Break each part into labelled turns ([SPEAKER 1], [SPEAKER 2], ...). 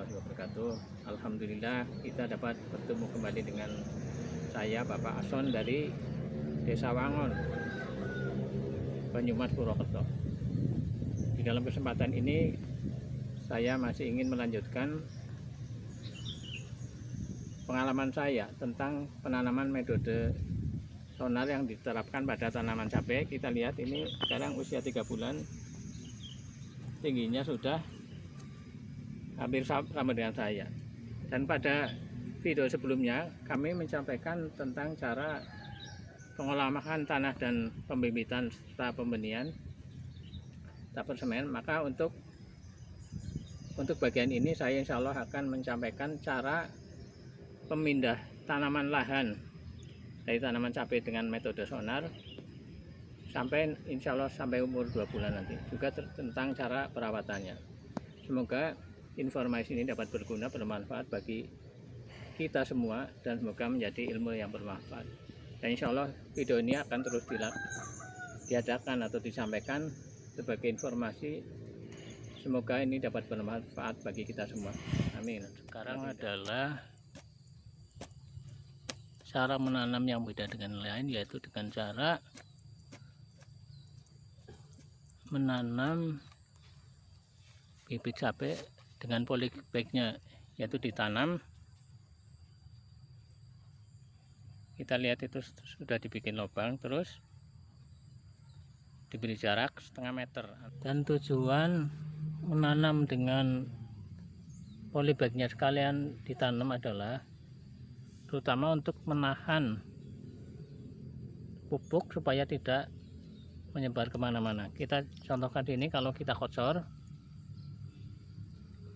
[SPEAKER 1] warahmatullahi wabarakatuh. Alhamdulillah kita dapat bertemu kembali dengan saya Bapak Ason dari Desa Wangon, Banyumas, Purwokerto. Di dalam kesempatan ini saya masih ingin melanjutkan pengalaman saya tentang penanaman metode sonar yang diterapkan pada tanaman cabai. Kita lihat ini sekarang usia 3 bulan, tingginya sudah hampir sama dengan saya. Dan pada video sebelumnya kami menyampaikan tentang cara pengolahan tanah dan pembibitan serta pembenihan tahap semen. Maka untuk bagian ini saya insya Allah akan menyampaikan cara pemindah tanaman lahan dari tanaman cabai dengan metode sonar sampai insya Allah sampai umur 2 bulan nanti, juga tentang cara perawatannya. Semoga informasi ini dapat berguna, bermanfaat bagi kita semua, dan semoga menjadi ilmu yang bermanfaat. Dan insya Allah video ini akan terus diadakan atau disampaikan sebagai informasi. Semoga ini dapat bermanfaat bagi kita semua. Amin. Sekarang adalah cara menanam yang beda dengan lain, yaitu dengan cara menanam bibit cabai dengan polybagnya, yaitu ditanam. Kita lihat itu sudah dibikin lubang, terus diberi jarak setengah meter. Dan tujuan menanam dengan polybagnya sekalian ditanam adalah terutama untuk menahan pupuk supaya tidak menyebar kemana-mana. Kita contohkan ini, kalau kita kocor,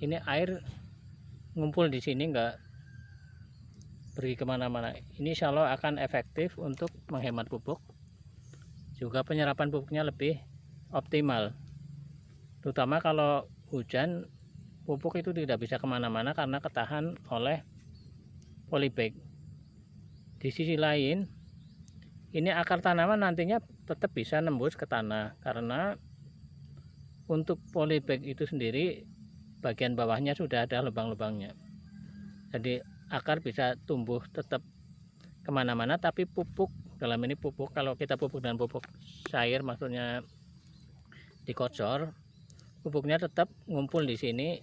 [SPEAKER 1] ini air ngumpul di sini, enggak pergi kemana-mana. Ini insya Allah akan efektif untuk menghemat pupuk, juga penyerapan pupuknya lebih optimal. Terutama kalau hujan, pupuk itu tidak bisa kemana-mana karena ketahan oleh polybag. Di sisi lain, ini akar tanaman nantinya tetap bisa nembus ke tanah, karena untuk polybag itu sendiri bagian bawahnya sudah ada lubang-lubangnya. Jadi akar bisa tumbuh tetap kemana-mana, tapi pupuk, dalam ini pupuk, kalau kita pupuk dengan pupuk cair, maksudnya dikocor, pupuknya tetap ngumpul di sini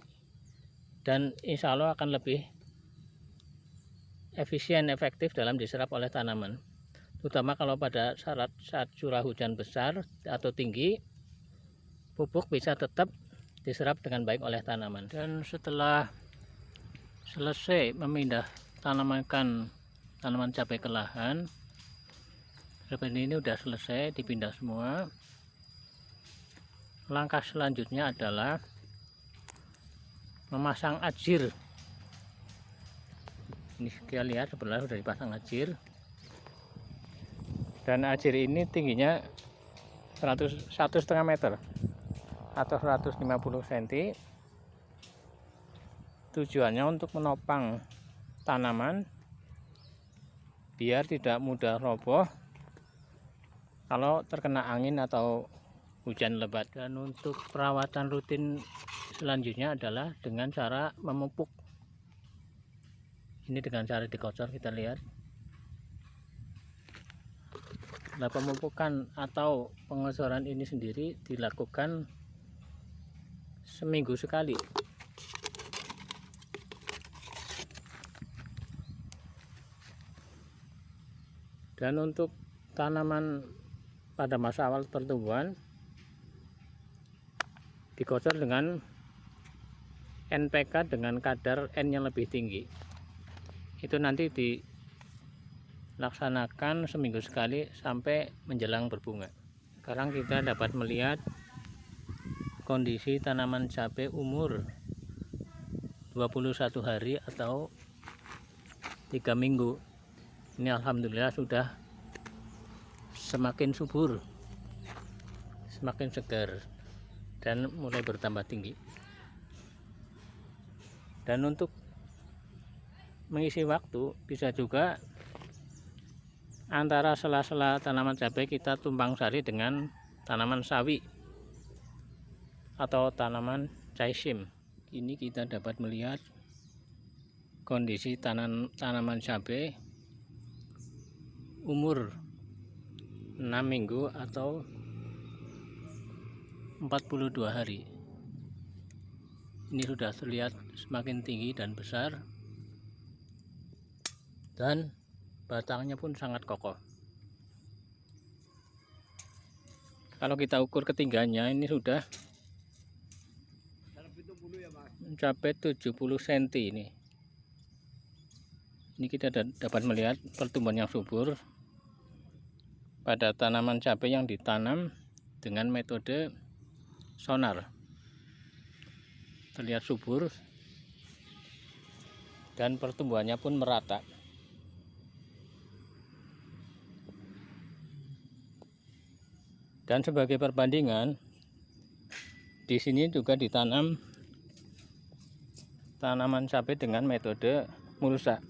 [SPEAKER 1] dan insya Allah akan lebih efisien, efektif dalam diserap oleh tanaman. Terutama kalau pada saat curah hujan besar atau tinggi, pupuk bisa tetap diserap dengan baik oleh tanaman. Dan setelah selesai memindah tanaman cabai ke lahan, seperti ini udah selesai dipindah semua. Langkah selanjutnya adalah memasang ajir. Ini kita lihat sebelah sudah dipasang ajir, dan ajir ini tingginya 1,5 meter atau 150 cm. Tujuannya untuk menopang tanaman biar tidak mudah roboh kalau terkena angin atau hujan lebat. Dan untuk perawatan rutin selanjutnya adalah dengan cara memupuk. Ini dengan cara dikocor, kita lihat. Nah, pemupukan atau pengocoran ini sendiri dilakukan seminggu sekali. Dan untuk tanaman pada masa awal pertumbuhan dikocor dengan NPK dengan kadar N yang lebih tinggi. Itu nanti dilaksanakan seminggu sekali sampai menjelang berbunga. Sekarang kita dapat melihat kondisi tanaman cabai umur 21 hari atau 3 minggu. Ini alhamdulillah sudah semakin subur, semakin segar, dan mulai bertambah tinggi. Dan untuk mengisi waktu, bisa juga antara sela-sela tanaman cabai kita tumpang sari dengan tanaman sawi atau tanaman caisим. Ini kita dapat melihat kondisi tanaman cabai umur 6 minggu atau 42 hari. Ini sudah terlihat semakin tinggi dan besar, dan batangnya pun sangat kokoh. Kalau kita ukur ketinggiannya, ini sudah mencapai 70 cm ini. Ini kita dapat melihat pertumbuhan yang subur pada tanaman cabai yang ditanam dengan metode sonar. Terlihat subur dan pertumbuhannya pun merata. Dan sebagai perbandingan, di sini juga ditanam tanaman cabai dengan metode mulsa,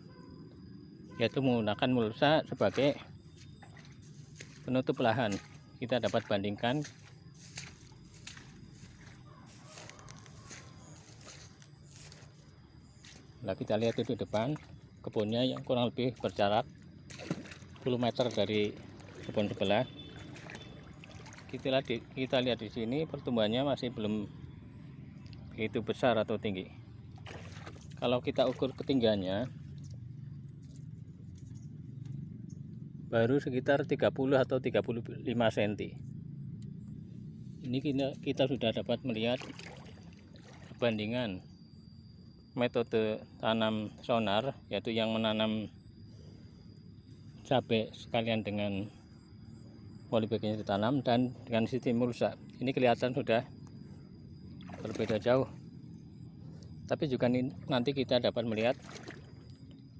[SPEAKER 1] yaitu menggunakan mulsa sebagai penutup lahan. Kita dapat bandingkan nah, kita lihat itu di depan kebunnya yang kurang lebih berjarak 10 meter dari kebun sebelah. Kita lihat di sini pertumbuhannya masih belum begitu besar atau tinggi. Kalau kita ukur ketinggiannya baru sekitar 30 atau 35 cm. Ini kita sudah dapat melihat perbandingan metode tanam sonar, yaitu yang menanam cabai sekalian dengan polybag yang ditanam, dan dengan sistem mulsa. Ini kelihatan sudah berbeda jauh. Tapi juga nanti kita dapat melihat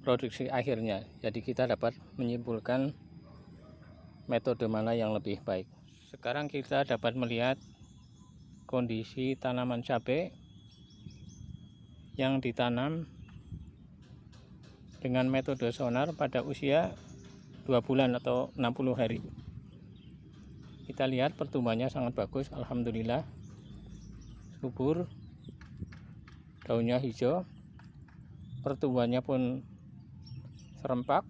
[SPEAKER 1] produksi akhirnya. Jadi kita dapat menyimpulkan metode mana yang lebih baik. Sekarang kita dapat melihat kondisi tanaman cabai yang ditanam dengan metode sonar pada usia 2 bulan atau 60 hari. Kita lihat pertumbuhannya sangat bagus, alhamdulillah. Subur, daunnya hijau, pertumbuhannya pun serempak.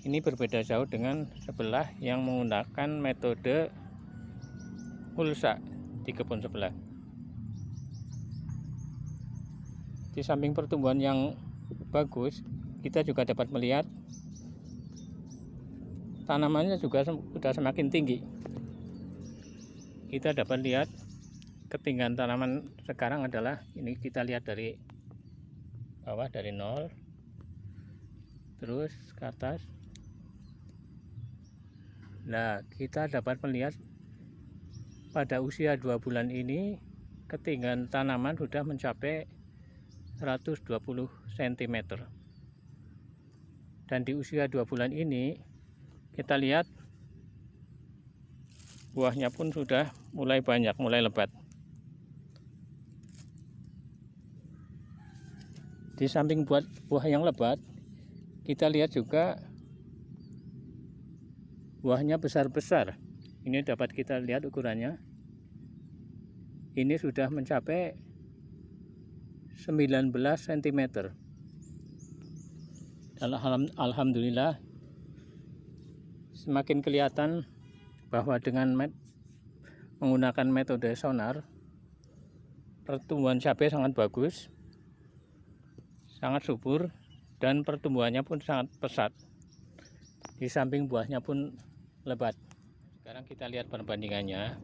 [SPEAKER 1] Ini berbeda jauh dengan sebelah yang menggunakan metode mulsa di kebun sebelah. Di samping pertumbuhan yang bagus, kita juga dapat melihat tanamannya juga sudah semakin tinggi. Kita dapat lihat ketinggian tanaman sekarang adalah, ini kita lihat dari bawah, dari nol terus ke atas. Nah, kita dapat melihat pada usia 2 bulan ini ketinggian tanaman sudah mencapai 120 cm. Dan di usia 2 bulan ini kita lihat buahnya pun sudah mulai banyak, mulai lebat. Di samping buah yang lebat, kita lihat juga buahnya besar-besar. Ini dapat kita lihat ukurannya. Ini sudah mencapai 19 cm. Alhamdulillah, semakin kelihatan bahwa dengan menggunakan metode sonar, pertumbuhan cabai sangat bagus, sangat subur, dan pertumbuhannya pun sangat pesat. Di samping buahnya pun lebat. Sekarang kita lihat perbandingannya.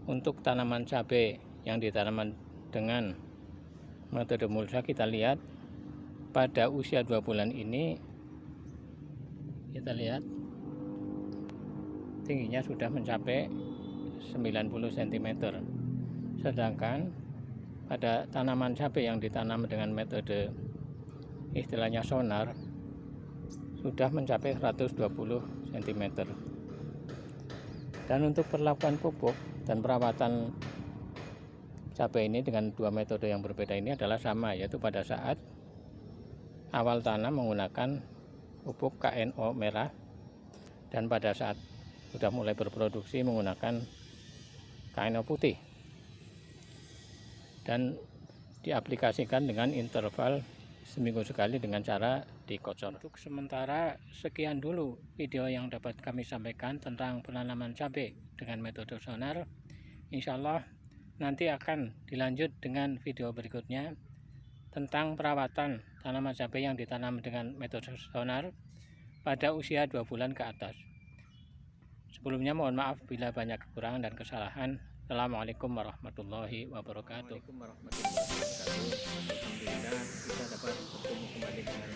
[SPEAKER 1] Untuk tanaman cabai yang ditanam dengan metode mulsa, kita lihat pada usia 2 bulan ini, kita lihat tingginya sudah mencapai 90 cm. Sedangkan pada tanaman cabai yang ditanam dengan metode istilahnya sonar sudah mencapai 120 cm. Dan untuk perlakuan pupuk dan perawatan cabai ini dengan dua metode yang berbeda ini adalah sama, yaitu pada saat awal tanam menggunakan pupuk KNO merah, dan pada saat sudah mulai berproduksi menggunakan KNO putih. dan diaplikasikan dengan interval seminggu sekali dengan cara dikocor. Untuk sementara sekian dulu video yang dapat kami sampaikan tentang penanaman cabai dengan metode sonar. Insya Allah nanti akan dilanjut dengan video berikutnya tentang perawatan tanaman cabai yang ditanam dengan metode sonar pada usia 2 bulan ke atas. Sebelumnya mohon maaf bila banyak kekurangan dan kesalahan. Assalamualaikum warahmatullahi wabarakatuh.
[SPEAKER 2] Alhamdulillah kita dapat bertemu kembali dengan